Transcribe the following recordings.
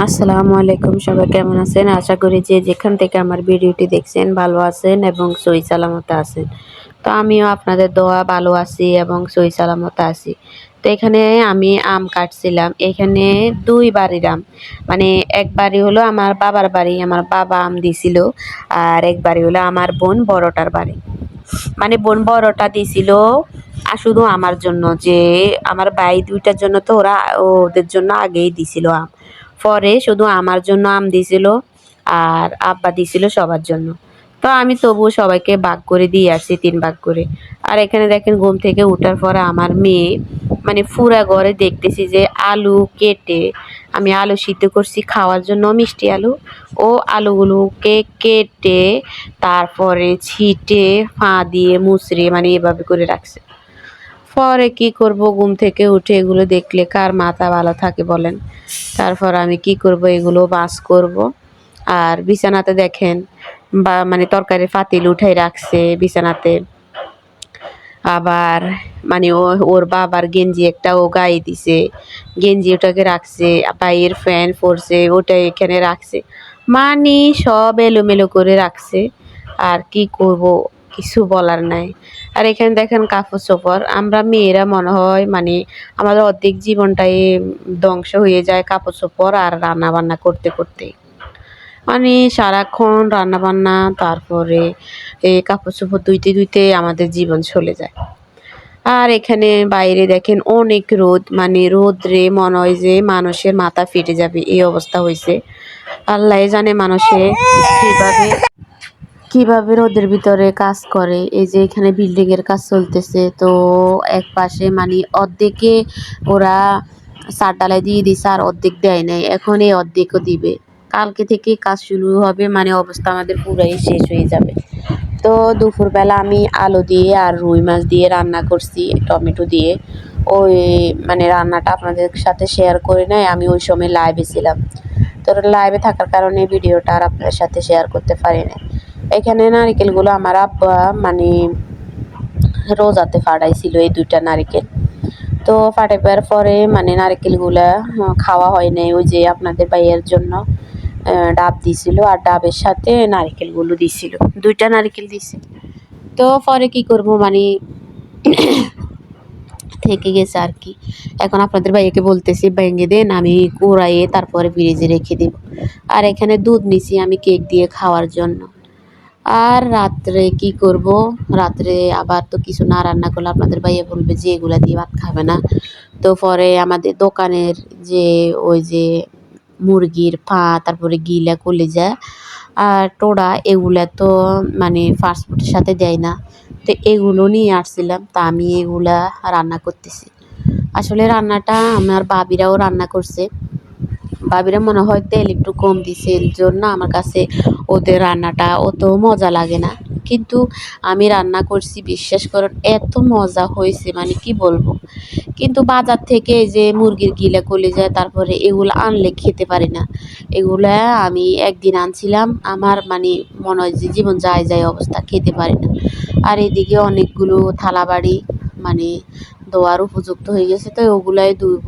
আসসালামু আলাইকুম, সবাই কেমন আছেন? আশা করি যে যেখান থেকে আমার ভিডিওটি দেখছেন ভালো আছেন এবং সহি সালামতে আছেন। তো আমিও আপনাদের দোয়া ভালো আছি এবং সহি সালামতে আছি। তো এখানে আমি আম কাটছিলাম। এখানে ২ বাড়ির আম। মানে এক বাড়ি হলো আমার বাবার বাড়ি, আমার বাবা আম দিছিল। আর এক বাড়ি হলো আমার বোন বড়টার বাড়ি। মানে বোন বড়টা দিছিল শুধু আমার জন্য, যে আমার ভাই ২ টার জন্য তো ওরা ওদের জন্য আগেই দিছিল আম। পরে শুধু আমার জন্য আম দিছিল আর আব্বা দিছিল সবার জন্য। তো আমি তবুও সবাইকে ভাগ করে দিয়ে আসছি ৩ ভাগ করে। আর এখানে দেখেন ঘুম থেকে উঠার পরে আমার মেয়ে মানে পুরা ঘরে দেখতেছি যে আলু কেটে, আমি আলু সিদ্ধ করছি খাওয়ার জন্য মিষ্টি আলু। ও আলুগুলোকে কেটে তারপরে ছিটে দিয়ে মুচড়ে মানে এভাবে করে রাখছে। পরে কি করব, ঘুম থেকে উঠে এগুলো দেখলে কার মাথা ভালো থাকে বলেন? তারপর আমি কি করব, এগুলো বাস করব। আর বিছানাতে দেখেন বা মানে তরকারির পাতিল উঠাই রাখছে বিছানাতে। আবার মানে ওর বাবার গেঞ্জি একটা ও গায়ে দিছে, গেঞ্জি ওটাকে রাখছে, ভাইয়ের ফ্যান পরছে ওটা এখানে রাখছে, মানে সব এলোমেলো করে রাখছে। আর কি করব, কিছু বলার নাই। আর এখানে দেখেন কাপড় চোপড়, আমরা মেয়েরা মনে হয় মানে আমাদের অর্ধেক জীবনটাই ধ্বংস হয়ে যায় কাপড় চোপড় আর রান্না বান্না করতে করতে। মানে সারাক্ষণ রান্না বান্না, তারপরে এই কাপড় চোপড় ধুইতে ধুইতে আমাদের জীবন চলে যায়। আর এখানে বাইরে দেখেন অনেক রোদ, মানে রোদ্রে মনে হয় যে মানুষের মাথা ফেটে যাবে এই অবস্থা হয়েছে। আল্লাহ জানে মানুষে কিভাবে কিভাবে রোদের ভিতরে কাজ করে। এই যে এখানে বিল্ডিং এর কাজ চলতেছে, তো এক পাশে মানে অর্ধেকে ওরা ছাদ ঢালাই দিয়ে দিছে আর অর্ধেক দেয় নাই, এখন এই অর্ধেকও দিবে। কালকে থেকে কাজ শুরু হবে, মানে অবস্থা আমাদের পুরাই শেষ হয়ে যাবে। তো দুপুরবেলা আমি আলু দিয়ে আর রুই মাছ দিয়ে রান্না করছি টমেটো দিয়ে। ওই মানে রান্নাটা আপনাদের সাথে শেয়ার করে নাই, আমি ওই সময় লাইভে ছিলাম। তো লাইভে থাকার কারণে ভিডিওটা আর আপনাদের সাথে শেয়ার করতে পারি না। এখানে নারিকেলগুলো আমার আব্বা মানে রোজাতে ফাটাইছিল এই ২টা নারিকেল। তো ফাটাইবার পরে মানে নারিকেলগুলা খাওয়া হয় নাই, ওই যে আপনাদের ভাইয়ের জন্য ডাব দিছিল আর ডাবের সাথে নারিকেলগুলো দিছিল, ২টা নারিকেল দিছে। তো পরে কি করব, মানে থেকে গেছে আর কি। এখন আপনাদের ভাইয়াকে বলতেছি ভেঙে দেন, আমি কুড়াইয়ে তারপরে ফ্রিজে রেখে দেব। আর এখানে দুধ নিছি আমি কেক দিয়ে খাওয়ার জন্য। আর রাত্রে কি করব, রাত্রে আবার তো কিছু না রান্না করলে আপনাদের ভাইয়া বলবে যে এগুলা দিয়ে ভাত খাবে না। তো পরে আমাদের দোকানের যে ওই যে মুরগির পা, তারপরে গিলা কলিজা আর টোড়া, এগুলা তো মানে ফাস্টফুডের সাথে দেয় না। তো এগুলো নিয়ে আসছিলাম, তা আমি এগুলা রান্না করতেছি। আসলে রান্নাটা আমার ভাবিরাও রান্না করছে। ভাবিরা মনে হয় তেল একটু কম দিছে, এর জন্য আমার কাছে ওদের রান্নাটা অত মজা লাগে না। কিন্তু আমি রান্না করছি, বিশ্বাস করুন এত মজা হয়েছে মানে কি বলবো। কিন্তু বাজার থেকে এই যে মুরগির গিলা কলিজা তারপরে এগুলো আনলে খেতে পারি না। এগুলা আমি একদিন আনছিলাম, আমার মানে মনে হয় যে জীবন যায় যায় অবস্থা, খেতে পারি না। আর এদিকে অনেকগুলো থালাবাড়ি মানে ধোয়ার উপযুক্ত হয়ে গেছে, তো ওগুলাই ধুইব,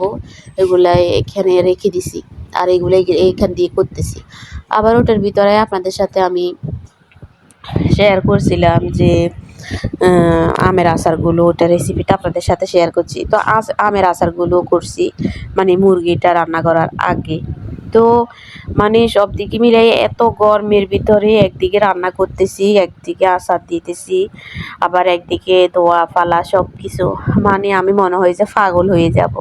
এগুলাই এখানে রেখে দিছি। আর এগুলাই এইখান দিয়ে করতেছি। আবার ওটার ভিতরে আপনাদের সাথে আমি শেয়ার করছিলাম যে আমের আচারগুলো, ওটা রেসিপিটা আপনাদের সাথে শেয়ার করছি। তো আমের আচারগুলো করছি মানে মুরগিটা রান্না করার আগে। তো মানে সব দিকে মিলাই এত গরমের ভিতরে একদিকে রান্না করতেছি, একদিকে আচার দিতেছি, আবার একদিকে ধোয়া ফালা সব কিছু, মানে আমি মনে হয় যে পাগল হয়ে যাব,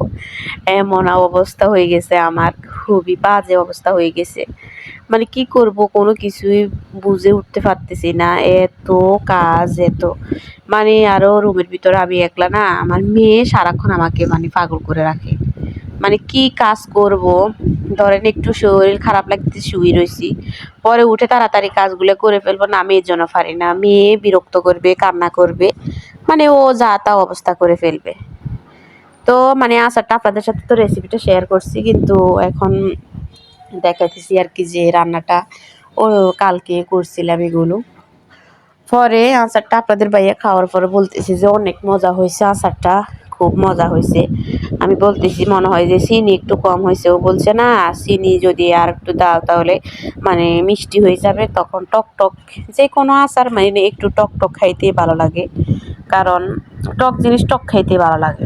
এমন অবস্থা হয়ে গেছে আমার, খুবই বাজে অবস্থা হয়ে গেছে। মানে কি করব কোনো কিছুই বুঝে উঠতে পারতেছি না, এত কাজ এত, মানে আরও রুমের ভিতরে আমি একলা না, আমার মেয়ে সারাক্ষণ আমাকে মানে পাগল করে রাখে। মানে কি কাজ করব, ধরেন একটু শরীর খারাপ লাগতে শুয়ে রয়েছি, পরে উঠে তাড়াতাড়ি কাজগুলো করে ফেলবো না, আমি এর জন্য পারি না। মেয়ে বিরক্ত করবে, কান্না করবে, মানে ও যা তা অবস্থা করে ফেলবে। তো মানে আচারটা আপনাদের সাথে তো রেসিপিটা শেয়ার করছি, কিন্তু এখন দেখাইতেছি আর কি যে রান্নাটা ও কালকে করছিলাম এগুলো। পরে আচারটা আপনাদের ভাইয়া খাওয়ার পরে বলতেছি যে অনেক মজা হয়েছে আচারটা, খুব মজা হয়েছে। আমি বলতেছি মনে হয় যে চিনি একটু কম হয়েছে, ও বলছে না চিনি যদি আর একটু দাও তাহলে মানে মিষ্টি হয়ে যাবে, তখন টক টক যে কোনো আচার মানে একটু টক টক খাইতে ভালো লাগে, কারণ টক জিনিস টক খাইতে ভালো লাগে।